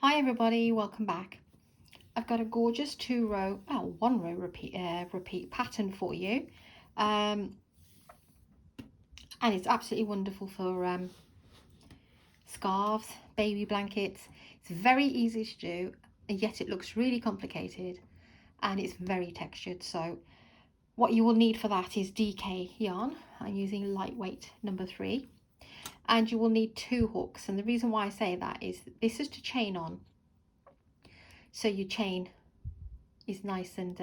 Hi everybody, welcome back. I've got a gorgeous one row repeat pattern for you, and it's absolutely wonderful for scarves, baby blankets. It's very easy to do, and yet it looks really complicated, and it's very textured. So what you will need for that is DK yarn. I'm using lightweight number 3, and you will need 2 hooks. And the reason why I say that is this is to chain on, so your chain is nice and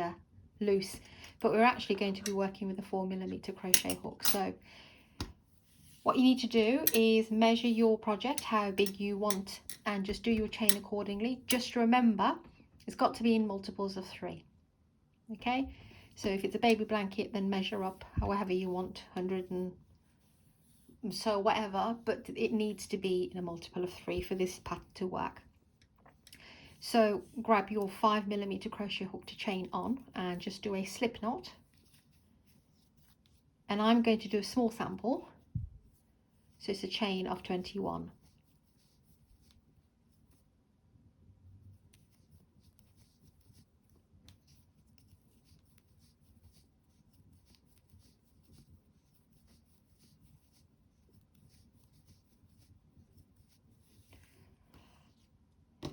loose, but we're actually going to be working with a 4mm crochet hook. So what you need to do is measure your project how big you want and just do your chain accordingly. Just remember it's got to be in multiples of 3. Okay, so if it's a baby blanket, then measure up however you want, 100 and so whatever, but it needs to be in a multiple of 3 for this pattern to work. So grab your 5mm crochet hook to chain on and just do a slip knot. And I'm going to do a small sample. So it's a chain of 21.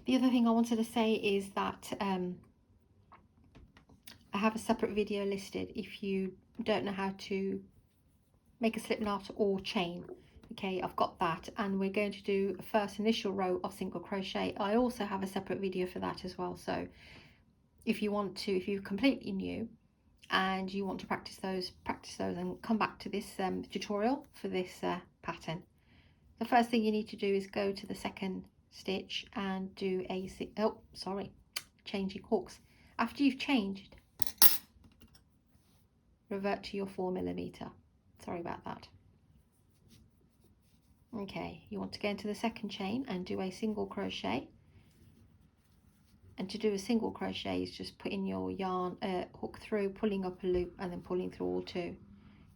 The other thing I wanted to say is that I have a separate video listed if you don't know how to make a slip knot or chain. Okay, I've got that, and we're going to do a first initial row of single crochet. I also have a separate video for that as well. So if you want to, if you're completely new and you want to practice those and come back to this tutorial for this pattern. The first thing you need to do is go to the second stitch and do a changing hooks. After you've changed, revert to your 4mm. Sorry about that. Okay, you want to go into the second chain and do a single crochet. And to do a single crochet is just putting your yarn hook through, pulling up a loop, and then pulling through all 2.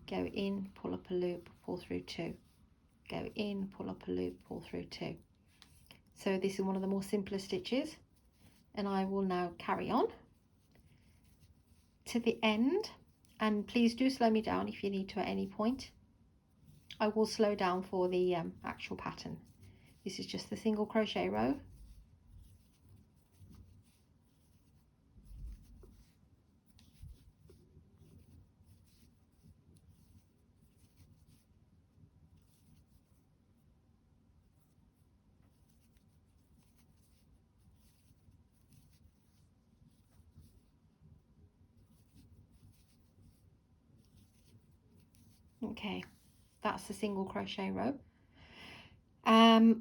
Go in, pull up a loop, pull through 2. Go in, pull up a loop, pull through 2. So this is one of the more simpler stitches, and I will now carry on to the end. And please do slow me down if you need to at any point. I will slow down for the actual pattern. This is just the single crochet row. Okay, that's the single crochet row.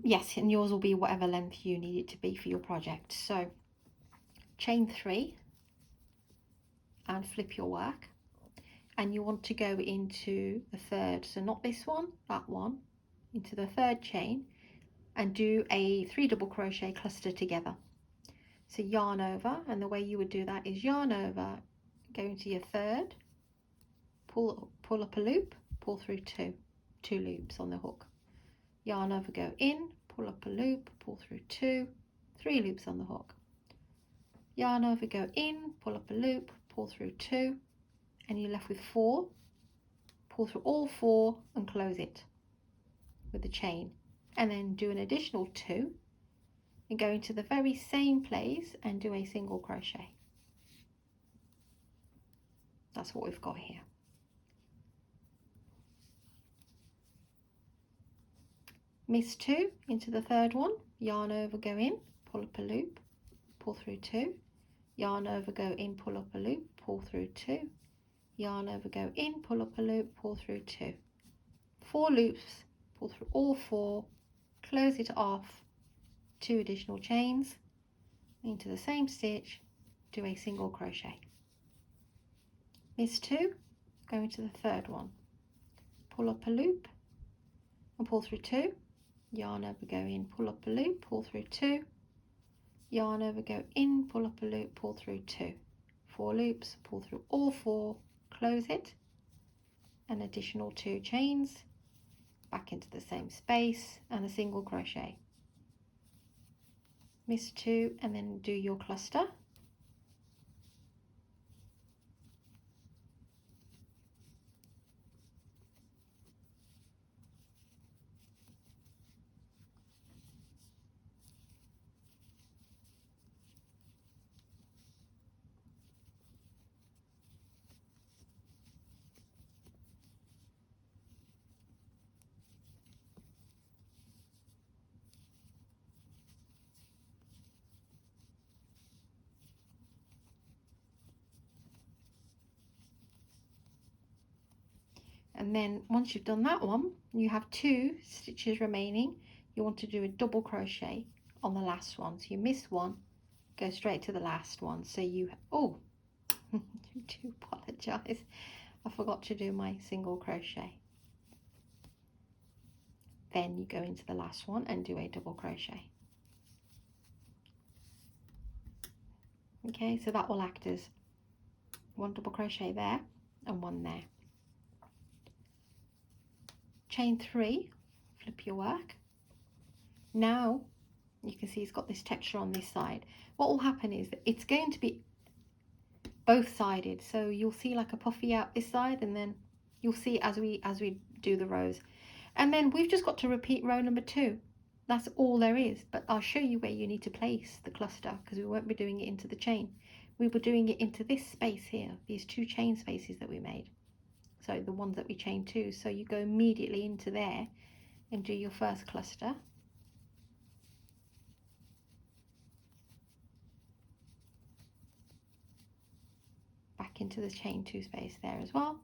Yes, and yours will be whatever length you need it to be for your project. So chain 3 and flip your work, and you want to go into the third, so not this one, that one, into the third chain, and do a 3 double crochet cluster together. So yarn over, and the way you would do that is yarn over, go into your third, pull up a loop, pull through 2 loops on the hook, yarn over, go in, pull up a loop, pull through 2, 3 loops on the hook, yarn over, go in, pull up a loop, pull through 2, and you're left with 4. Pull through all 4 and close it with the chain, and then do an additional 2 and go into the very same place and do a single crochet. That's what we've got here. Miss 2 into the third one, yarn over, go in, pull up a loop, pull through 2, yarn over, go in, pull up a loop, pull through 2, yarn over, go in, pull up a loop, pull through 2, 4 loops, pull through all 4, close it off, 2 additional chains into the same stitch, do a single crochet. Miss 2, go into the third one, pull up a loop and pull through 2, yarn over, go in, pull up a loop, pull through 2, yarn over, go in, pull up a loop, pull through 2, 4 loops, pull through all 4, close it, an additional 2 chains back into the same space and a single crochet. miss 2, and then do your cluster. And then once you've done that one, you have 2 stitches remaining. You want to do a double crochet on the last one. So you miss one, go straight to the last one. So you, oh, I do apologize. I forgot to do my single crochet. Then you go into the last one and do a double crochet. Okay, so that will act as 1 double crochet there and 1 there. Chain 3, flip your work. Now you can see it's got this texture on this side. What will happen is that it's going to be both sided, so you'll see like a puffy out this side, and then you'll see as we do the rows. And then we've just got to repeat row number 2. That's all there is, but I'll show you where you need to place the cluster, because we won't be doing it into the chain. We were doing it into this space here, these 2 chain spaces that we made, so the ones that we chained 2. So you go immediately into there and do your first cluster. Back into the chain 2 space there as well.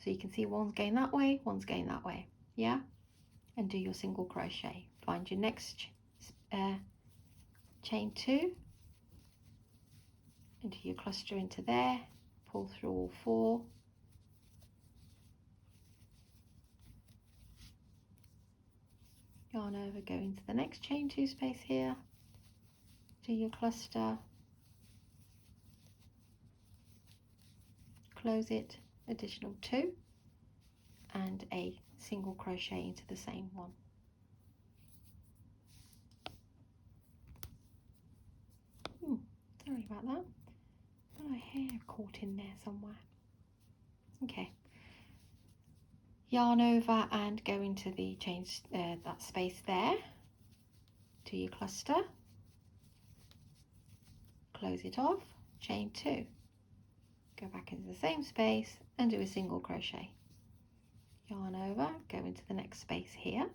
So you can see one's going that way, one's going that way, yeah? And do your single crochet. Find your next chain 2 and do your cluster into there, pull through all 4. Yarn over, go into the next chain 2 space here, do your cluster, close it, additional 2, and a single crochet into the same one. Sorry about that. Got a hair caught in there somewhere. Okay. Yarn over and go into the change that space there. Do your cluster. Close it off. Chain 2. Go back into the same space and do a single crochet. Yarn over. Go into the next space here.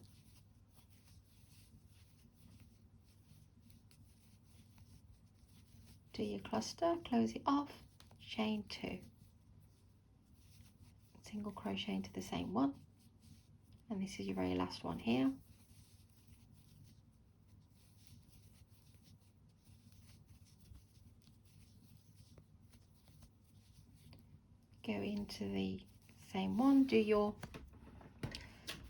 Do your cluster, close it off, chain 2, single crochet into the same one, and this is your very last one here. Go into the same one, do your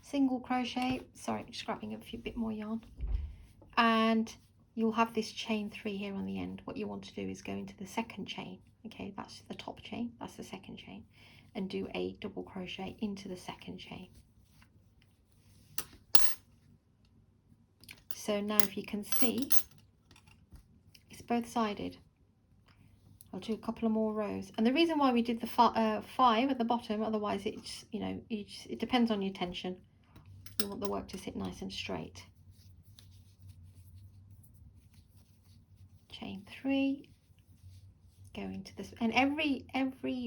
single crochet, sorry, just grabbing a bit more yarn, and you'll have this chain 3 here on the end. What you want to do is go into the second chain, okay, that's the top chain, that's the second chain, and do a double crochet into the second chain. So now if you can see, it's both sided. I'll do a couple of more rows, and the reason why we did the 5 at the bottom, otherwise it's, you know, it depends on your tension. You want the work to sit nice and straight. Chain 3, go into this, and every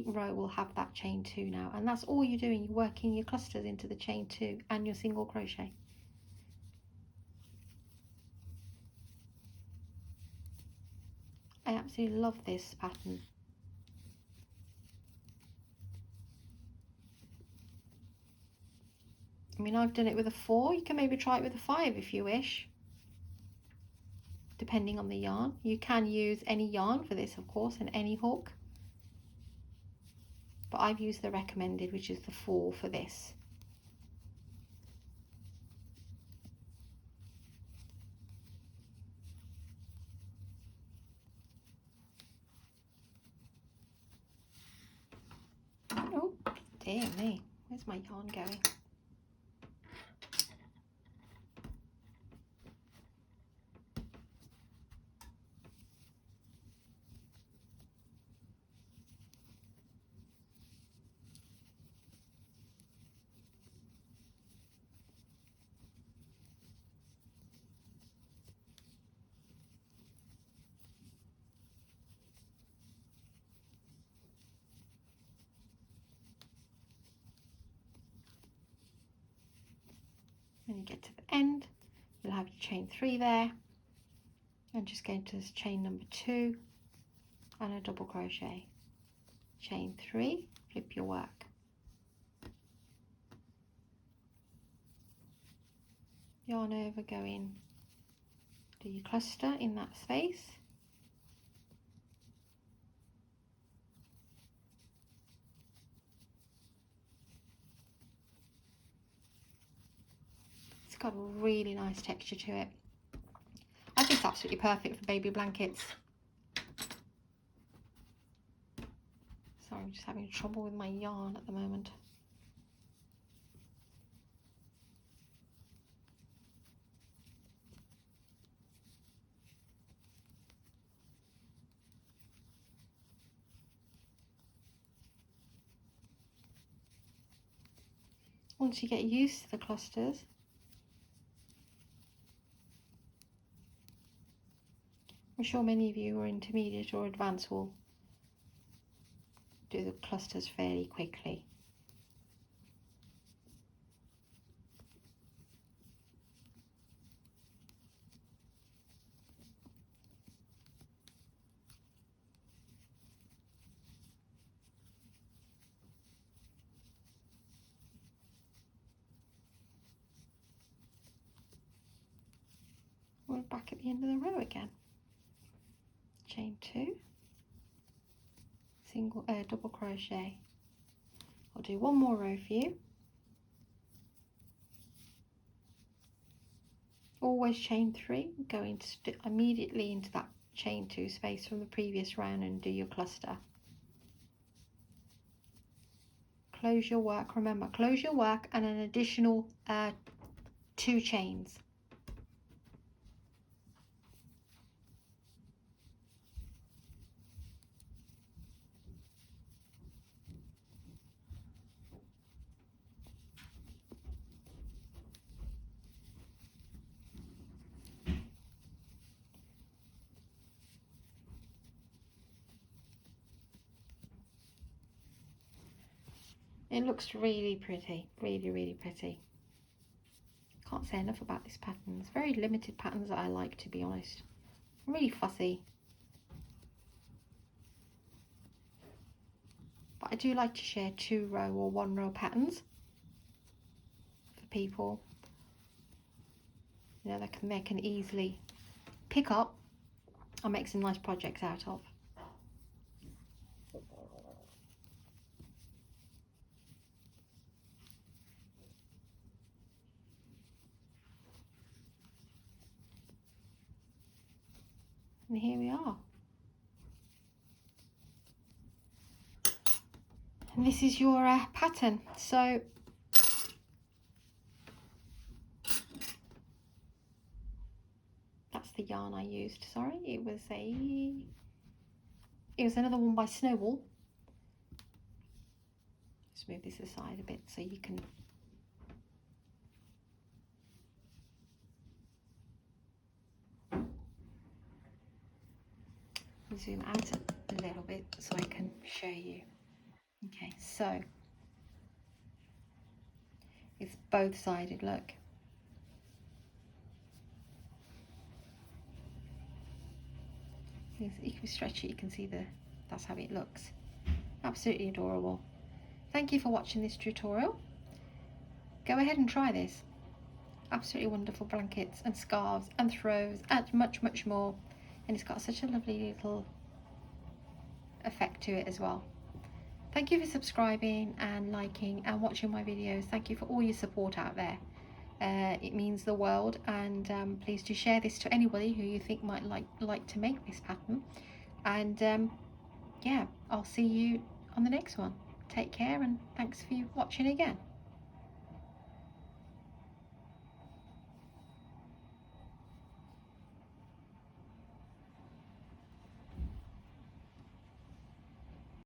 row will have that chain 2 now, and that's all you're doing. You're working your clusters into the chain 2 and your single crochet. I absolutely love this pattern. I mean, I've done it with a 4. You can maybe try it with a 5 if you wish, depending on the yarn. You can use any yarn for this, of course, and any hook, but I've used the recommended, which is the 4 for this. Oh dear me, where's my yarn going? When you get to the end, you'll have your chain 3 there, and just go into this chain number 2 and a double crochet, chain 3, flip your work, yarn over, go in, do your cluster in that space, it's got a really nice texture to it. I think it's absolutely perfect for baby blankets. Sorry, I'm just having trouble with my yarn at the moment. Once you get used to the clusters, I'm sure many of you who are intermediate or advanced will do the clusters fairly quickly. We're back at the end of the row again. Chain 2, single double crochet. I'll do one more row for you. Always chain 3, go immediately into that chain 2 space from the previous round and do your cluster. Close your work, remember, close your work and an additional 2 chains. It looks really pretty, really pretty. Can't say enough about this pattern. It's very limited patterns that I like, to be honest. I'm really fussy. But I do like to share 2-row or 1-row patterns for people. You know, they can easily pick up and make some nice projects out of. And here we are. And this is your pattern. So that's the yarn I used. Sorry, it was another one by Snowball. Let's move this aside a bit so you can zoom out a little bit so I can show you. Okay, so it's both sided, look. If you stretch it, you can see that's how it looks. Absolutely adorable. Thank you for watching this tutorial. Go ahead and try this. Absolutely wonderful blankets and scarves and throws and much more. And it's got such a lovely little effect to it as well. Thank you for subscribing and liking and watching my videos. Thank you for all your support out there. It means the world, and please do share this to anybody who you think might like to make this pattern. And yeah, I'll see you on the next one. Take care, and thanks for watching again.